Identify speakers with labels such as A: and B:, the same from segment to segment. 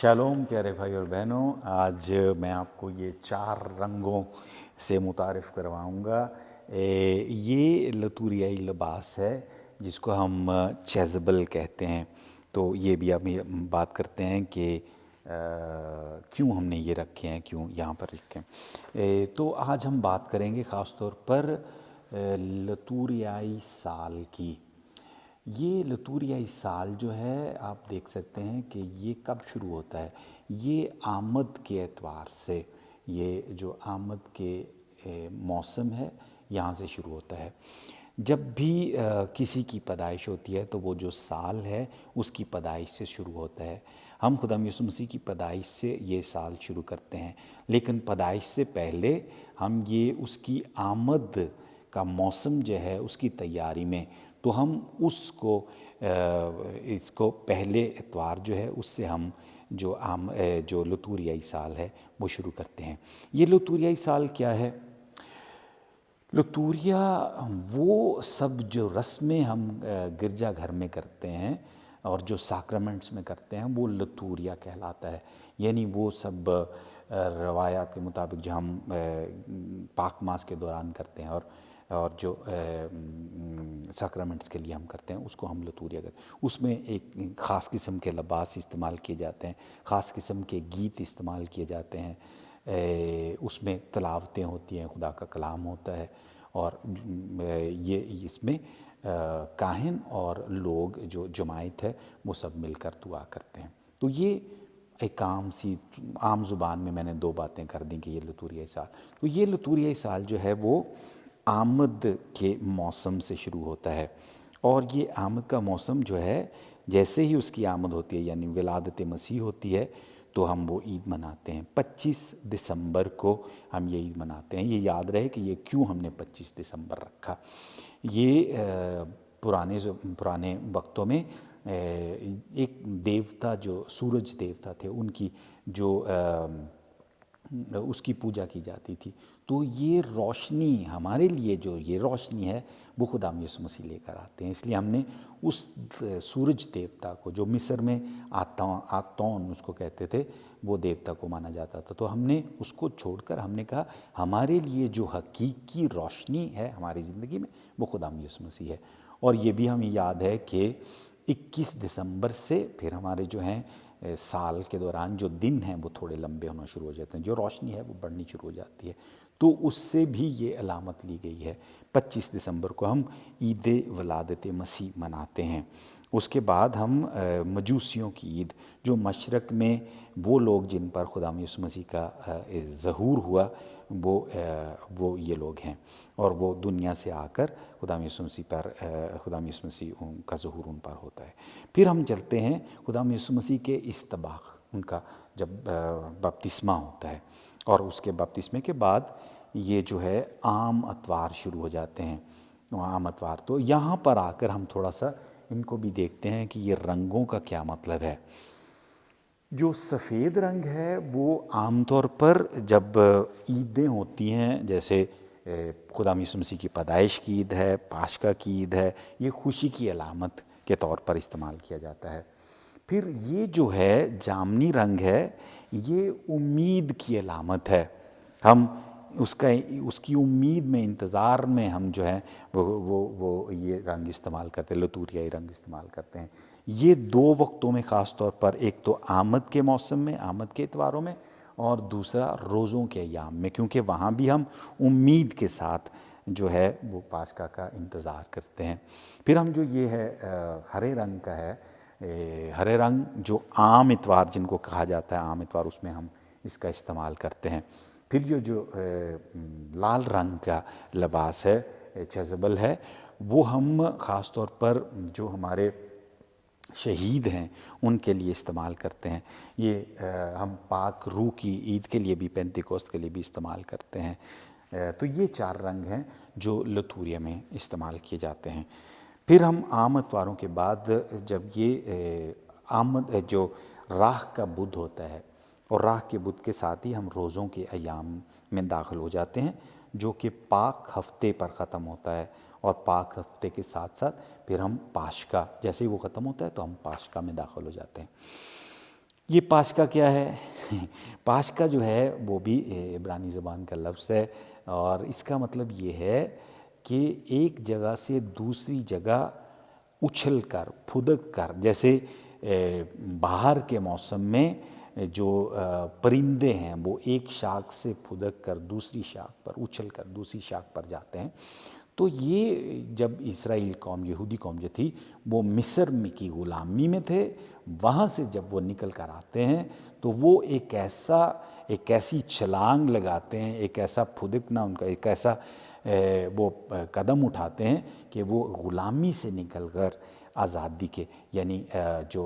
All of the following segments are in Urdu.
A: شالوم پیارے بھائی اور بہنوں، آج میں آپ کو یہ 4 رنگوں سے متعارف کرواؤں گا۔ یہ لتوریائی لباس ہے جس کو ہم چیزبل کہتے ہیں۔ تو یہ بھی ہم بات کرتے ہیں کہ کیوں ہم نے یہ رکھے ہیں، کیوں یہاں پر رکھے ہیں۔ تو آج ہم بات کریں گے خاص طور پر لتوریائی سال کی۔ یہ لتوریائی سال جو ہے آپ دیکھ سکتے ہیں کہ یہ کب شروع ہوتا ہے۔ یہ آمد کے اعتبار سے، یہ جو آمد کے موسم ہے یہاں سے شروع ہوتا ہے۔ جب بھی کسی کی پیدائش ہوتی ہے تو وہ جو سال ہے اس کی پیدائش سے شروع ہوتا ہے۔ ہم خدا یسوع مسیح کی پیدائش سے یہ سال شروع کرتے ہیں، لیکن پیدائش سے پہلے ہم یہ اس کی آمد کا موسم جو ہے اس کی تیاری میں، تو ہم اس کو پہلے اتوار جو ہے اس سے ہم جو لتوریائی سال ہے وہ شروع کرتے ہیں۔ یہ لتوریائی سال کیا ہے؟ لتوریا وہ سب جو رسمیں ہم گرجا گھر میں کرتے ہیں اور جو ساکرمنٹس میں کرتے ہیں وہ لتوریا کہلاتا ہے۔ یعنی وہ سب روایات کے مطابق جو ہم پاک ماس کے دوران کرتے ہیں اور جو ساکرمنٹس کے لیے ہم کرتے ہیں اس کو ہم لتوریا کرتے ہیں۔ اس میں ایک خاص قسم کے لباس استعمال کیے جاتے ہیں، خاص قسم کے گیت استعمال کیے جاتے ہیں، اس میں تلاوتیں ہوتی ہیں، خدا کا کلام ہوتا ہے، اور یہ اس میں کاہن اور لوگ جو جماعت ہے وہ سب مل کر دعا کرتے ہیں۔ تو یہ ایک عام زبان میں نے 2 باتیں کر دیں کہ یہ لتوریائی سال۔ تو یہ لتوریائی سال جو ہے وہ آمد کے موسم سے شروع ہوتا ہے، اور یہ آمد کا موسم جو ہے جیسے ہی اس کی آمد ہوتی ہے یعنی ولادت مسیح ہوتی ہے تو ہم وہ عید مناتے ہیں۔ 25 دسمبر کو ہم یہ عید مناتے ہیں۔ یہ یاد رہے کہ یہ کیوں ہم نے 25 دسمبر رکھا۔ یہ پرانے وقتوں میں ایک دیوتا جو سورج دیوتا تھے ان کی جو اس کی پوجا کی جاتی تھی۔ تو یہ روشنی ہمارے لیے جو یہ روشنی ہے وہ خدا یسوع مسیح لے کر آتے ہیں، اس لیے ہم نے اس سورج دیوتا کو جو مصر میں آتون اس کو کہتے تھے، وہ دیوتا کو مانا جاتا تھا، تو ہم نے اس کو چھوڑ کر ہم نے کہا ہمارے لیے جو حقیقی روشنی ہے ہماری زندگی میں وہ خدا یسوع مسیح ہے۔ اور یہ بھی ہمیں یاد ہے کہ 21 دسمبر سے پھر ہمارے جو ہیں سال کے دوران جو دن ہیں وہ تھوڑے لمبے ہونا شروع ہو جاتے ہیں، جو روشنی ہے وہ بڑھنی شروع ہو جاتی ہے۔ تو اس سے بھی یہ علامت لی گئی ہے۔ 25 دسمبر کو ہم عید ولادت مسیح مناتے ہیں۔ اس کے بعد ہم مجوسیوں کی عید، جو مشرق میں وہ لوگ جن پر خدا یسوع مسیح کا ظہور ہوا وہ یہ لوگ ہیں، اور وہ دنیا سے آ کر خدا یسوع مسیح کا ظہور ان پر ہوتا ہے۔ پھر ہم چلتے ہیں خدا یسوع مسیح کے استباق، ان کا جب بپتسمہ ہوتا ہے، اور اس کے بپتسمے کے بعد یہ جو ہے عام اتوار شروع ہو جاتے ہیں۔ عام اتوار تو یہاں پر آ کر ہم تھوڑا سا ان کو بھی دیکھتے ہیں کہ یہ رنگوں کا کیا مطلب ہے۔ جو سفید رنگ ہے وہ عام طور پر جب عیدیں ہوتی ہیں، جیسے خدا یسوع مسیح کی پیدائش کی عید ہے، پاشکا کی عید ہے، یہ خوشی کی علامت کے طور پر استعمال کیا جاتا ہے۔ پھر یہ جو ہے جامنی رنگ ہے، یہ امید کی علامت ہے۔ ہم اس کی امید میں، انتظار میں ہم جو ہے وہ یہ رنگ استعمال کرتے ہیں، لتوریائی رنگ استعمال کرتے ہیں۔ یہ 2 وقتوں میں خاص طور پر، ایک تو آمد کے موسم میں، آمد کے اتواروں میں، اور دوسرا روزوں کے ایام میں، کیونکہ وہاں بھی ہم امید کے ساتھ جو ہے وہ پاسکا کا انتظار کرتے ہیں۔ پھر ہم جو یہ ہے ہرے رنگ کا ہے، ہرے رنگ جو عام اتوار جن کو کہا جاتا ہے، عام اتوار، اس میں ہم اس کا استعمال کرتے ہیں۔ پھر یہ جو لال رنگ کا لباس ہے، چیزبل ہے، وہ ہم خاص طور پر جو ہمارے شہید ہیں ان کے لیے استعمال کرتے ہیں۔ یہ ہم پاک روح کی عید کے لیے بھی، پینتیکوست کے لیے بھی استعمال کرتے ہیں۔ تو یہ 4 رنگ ہیں جو لتوریا میں استعمال کیے جاتے ہیں۔ پھر ہم عام اتواروں کے بعد جب یہ جو راہ کا بدھ ہوتا ہے، اور راہ کے بدھ کے ساتھ ہی ہم روزوں کے ایام میں داخل ہو جاتے ہیں، جو کہ پاک ہفتے پر ختم ہوتا ہے، اور پاک ہفتے کے ساتھ ساتھ پھر ہم پاشکا، جیسے ہی وہ ختم ہوتا ہے تو ہم پاشکا میں داخل ہو جاتے ہیں۔ یہ پاشکا کیا ہے؟ پاشکا جو ہے وہ بھی عبرانی زبان کا لفظ ہے، اور اس کا مطلب یہ ہے کہ ایک جگہ سے دوسری جگہ اچھل کر پھدک کر، جیسے باہر کے موسم میں جو پرندے ہیں وہ ایک شاخ سے پھدک کر دوسری شاخ پر اچھل کر دوسری شاخ پر جاتے ہیں، تو یہ جب اسرائیل قوم، یہودی قوم جو تھی، وہ مصر کی غلامی میں تھے، وہاں سے جب وہ نکل کر آتے ہیں تو وہ ایک ایسی چھلانگ لگاتے ہیں، ایک ایسا پھدکنا ان کا، ایک ایسا وہ قدم اٹھاتے ہیں کہ وہ غلامی سے نکل کر آزادی کے، یعنی جو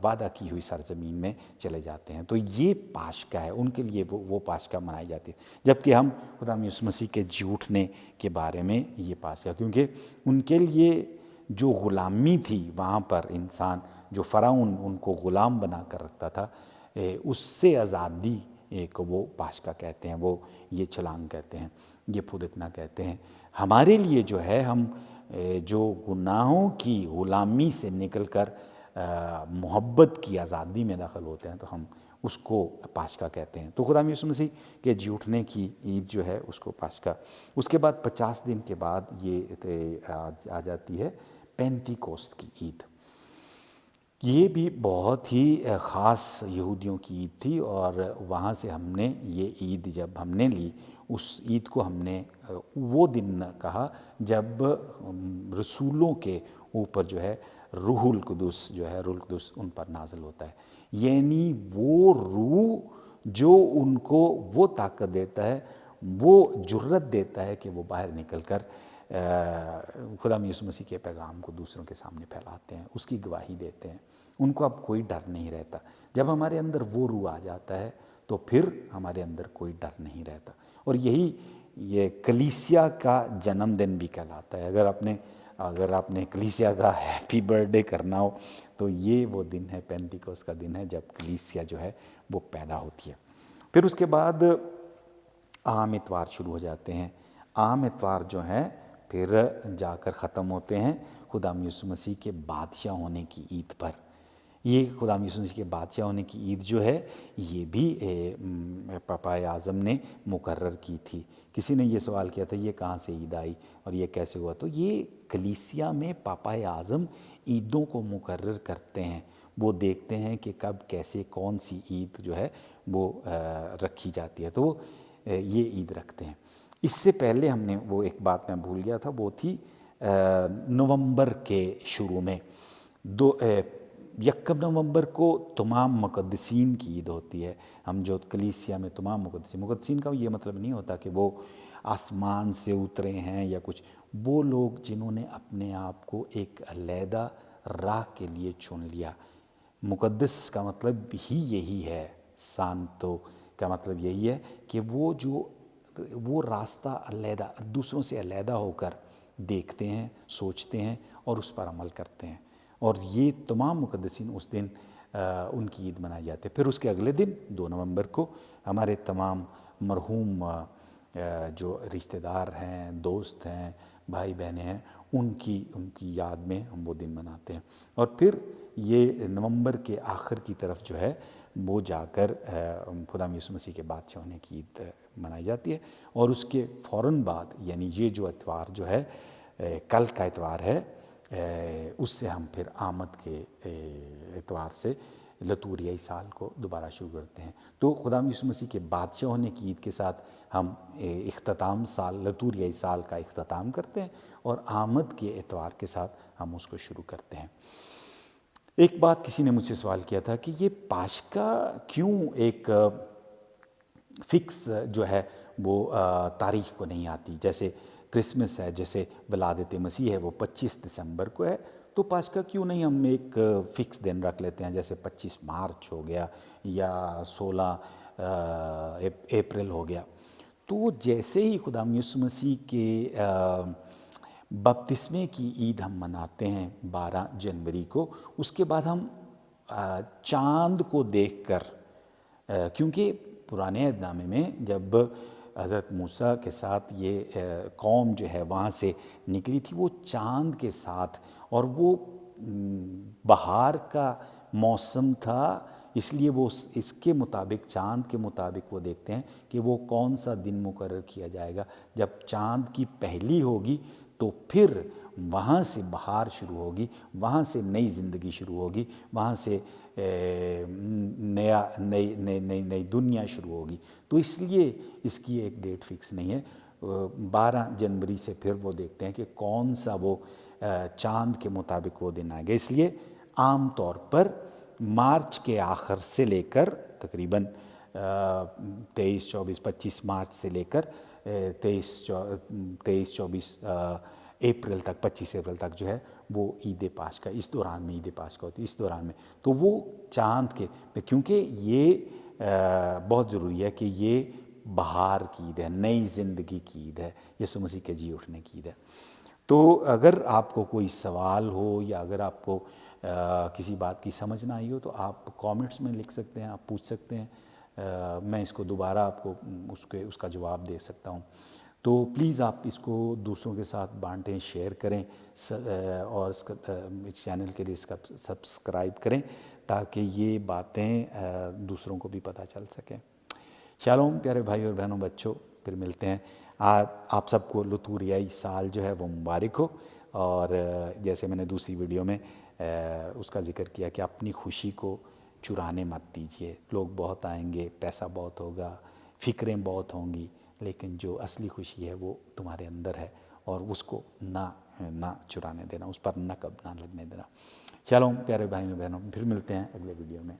A: وعدہ کی ہوئی سرزمین میں چلے جاتے ہیں۔ تو یہ پاشکا ہے ان کے لیے، وہ پاشکا منائی جاتی ہے، جبکہ ہم خدا یسوع مسیح کے جی اٹھنے کے بارے میں یہ پاشکا، کیونکہ ان کے لیے جو غلامی تھی وہاں پر، انسان جو فرعون ان کو غلام بنا کر رکھتا تھا، اس سے آزادی کو وہ پاشکا کہتے ہیں، وہ یہ چھلانگ کہتے ہیں، یہ پھدکنا کہتے ہیں۔ ہمارے لیے جو ہے، ہم جو گناہوں کی غلامی سے نکل کر محبت کی آزادی میں داخل ہوتے ہیں، تو ہم اس کو پاشکا کہتے ہیں۔ تو خدا یسوع مسیح کے جی اٹھنے کی عید جو ہے اس کو پاشکا، اس کے بعد 50 دن کے بعد یہ آ جاتی ہے پینتی کوست کی عید۔ یہ بھی بہت ہی خاص یہودیوں کی عید تھی، اور وہاں سے ہم نے یہ عید جب ہم نے لی، اس عید کو ہم نے وہ دن کہا جب رسولوں کے اوپر جو ہے روح القدس روح القدس ان پر نازل ہوتا ہے، یعنی وہ روح جو ان کو وہ طاقت دیتا ہے، وہ جرت دیتا ہے کہ وہ باہر نکل کر خدا یسوع مسیح کے پیغام کو دوسروں کے سامنے پھیلاتے ہیں، اس کی گواہی دیتے ہیں۔ ان کو اب کوئی ڈر نہیں رہتا۔ جب ہمارے اندر وہ روح آ جاتا ہے تو پھر ہمارے اندر کوئی ڈر نہیں رہتا، اور یہی یہ کلیسیا کا جنم دن بھی کہلاتا ہے۔ اگر آپ نے کلیسیا کا ہیپی برتھ ڈے کرنا ہو تو یہ وہ دن ہے، پینتیکوست کا دن ہے، جب کلیسیا جو ہے وہ پیدا ہوتی ہے۔ پھر اس کے بعد عام اتوار شروع ہو جاتے ہیں۔ عام اتوار جو ہیں پھر جا کر ختم ہوتے ہیں خدا یسوع مسیح کے بادشاہ ہونے کی عید پر۔ یہ خدا یسوع مسیح کے بادشاہ ہونے کی عید جو ہے، یہ بھی پاپائے اعظم نے مقرر کی تھی۔ کسی نے یہ سوال کیا تھا، یہ کہاں سے عید آئی اور یہ کیسے ہوا؟ تو یہ کلیسیا میں پاپائے اعظم عیدوں کو مقرر کرتے ہیں، وہ دیکھتے ہیں کہ کب کیسے کون سی عید جو ہے وہ رکھی جاتی ہے، تو یہ عید رکھتے ہیں۔ اس سے پہلے ہم نے وہ ایک بات میں بھول گیا تھا، وہ تھی نومبر کے شروع میں 1 نومبر کو تمام مقدسین کی عید ہوتی ہے۔ ہم جو کلیسیا میں تمام مقدسین کا یہ مطلب نہیں ہوتا کہ وہ آسمان سے اترے ہیں یا کچھ، وہ لوگ جنہوں نے اپنے آپ کو ایک علیحدہ راہ کے لیے چن لیا۔ مقدس کا مطلب ہی یہی ہے، سانتو کا مطلب یہی ہے کہ وہ راستہ علیحدہ، دوسروں سے علیحدہ ہو کر دیکھتے ہیں، سوچتے ہیں اور اس پر عمل کرتے ہیں، اور یہ تمام مقدسین اس دن ان کی عید منائی جاتی ہے۔ پھر اس کے اگلے دن 2 نومبر کو ہمارے تمام مرحوم جو رشتہ دار ہیں، دوست ہیں، بھائی بہنیں ہیں، ان کی یاد میں ہم وہ دن مناتے ہیں۔ اور پھر یہ نومبر کے آخر کی طرف جو ہے وہ جا کر خدا یسوع مسیح کے بادشاہ ہونے کی عید منائی جاتی ہے، اور اس کے فوراً بعد، یعنی یہ جو اتوار جو ہے کل کا اتوار ہے، اس سے ہم پھر آمد کے اتوار سے لتوریائی سال کو دوبارہ شروع کرتے ہیں۔ تو خدا یسوع مسیح کے بادشاہ ہونے کی عید کے ساتھ ہم اختتام سال، لتوریائی سال کا اختتام کرتے ہیں، اور آمد کے اتوار کے ساتھ ہم اس کو شروع کرتے ہیں۔ ایک بات کسی نے مجھ سے سوال کیا تھا کہ یہ پاشکا کیوں ایک فکس جو ہے وہ تاریخ کو نہیں آتی، جیسے کرسمس ہے، جیسے ولادت مسیح ہے وہ 25 دسمبر کو ہے، تو پاشکا کیوں نہیں ہم ایک فکس دن رکھ لیتے ہیں، جیسے 25 مارچ ہو گیا یا 16 اپریل ہو گیا؟ تو جیسے ہی خدا یسوع مسیح کے بپتسمے کی عید ہم مناتے ہیں 12 جنوری کو، اس کے بعد ہم چاند کو دیکھ کر، کیونکہ پرانے عہد نامے میں جب حضرت موسیٰ کے ساتھ یہ قوم جو ہے وہاں سے نکلی تھی، وہ چاند کے ساتھ، اور وہ بہار کا موسم تھا، اس لیے وہ اس کے مطابق، چاند کے مطابق وہ دیکھتے ہیں کہ وہ کون سا دن مقرر کیا جائے گا. جب چاند کی پہلی ہوگی تو پھر وہاں سے بہار شروع ہوگی، وہاں سے نئی زندگی شروع ہوگی، وہاں سے نئی دنیا شروع ہوگی. تو اس لیے اس کی ایک ڈیٹ فکس نہیں ہے. 12 جنوری سے پھر وہ دیکھتے ہیں کہ کون سا وہ چاند کے مطابق وہ دن آئے گا. اس لیے عام طور پر مارچ کے آخر سے لے کر تقریباً 23، 24، 25 مارچ سے لے کر 23، 24 اپریل تک، 25 اپریل تک جو ہے وہ عید پاشکا، اس دوران میں عید پاشکا ہوتی ہے، اس دوران میں. تو وہ چاند کے، کیونکہ یہ بہت ضروری ہے کہ یہ بہار کی عید ہے، نئی زندگی کی عید ہے، یسوع مسیح کے جی اٹھنے کی عید ہے. تو اگر آپ کو کوئی سوال ہو یا اگر آپ کو کسی بات کی سمجھ نہ آئی ہو تو آپ کامنٹس میں لکھ سکتے ہیں، آپ پوچھ سکتے ہیں، میں اس کو دوبارہ آپ کو اس کا جواب دے سکتا ہوں. تو پلیز آپ اس کو دوسروں کے ساتھ بانٹیں، شیئر کریں، اور اس چینل کے لیے اس کا سبسکرائب کریں تاکہ یہ باتیں دوسروں کو بھی پتہ چل سکیں. شالوم پیارے بھائی اور بہنوں، بچوں، پھر ملتے ہیں. آپ سب کو لتوریائی سال جو ہے وہ مبارک ہو. اور جیسے میں نے دوسری ویڈیو میں اس کا ذکر کیا کہ اپنی خوشی کو چرانے مت دیجیے. لوگ بہت آئیں گے، پیسہ بہت ہوگا، فکریں بہت ہوں گی، لیکن جو اصلی خوشی ہے وہ تمہارے اندر ہے، اور اس کو نہ چرانے دینا، اس پر نقب نہ لگنے دینا. شالوم پیارے بھائی اور بہنوں، پھر ملتے ہیں اگلے ویڈیو میں.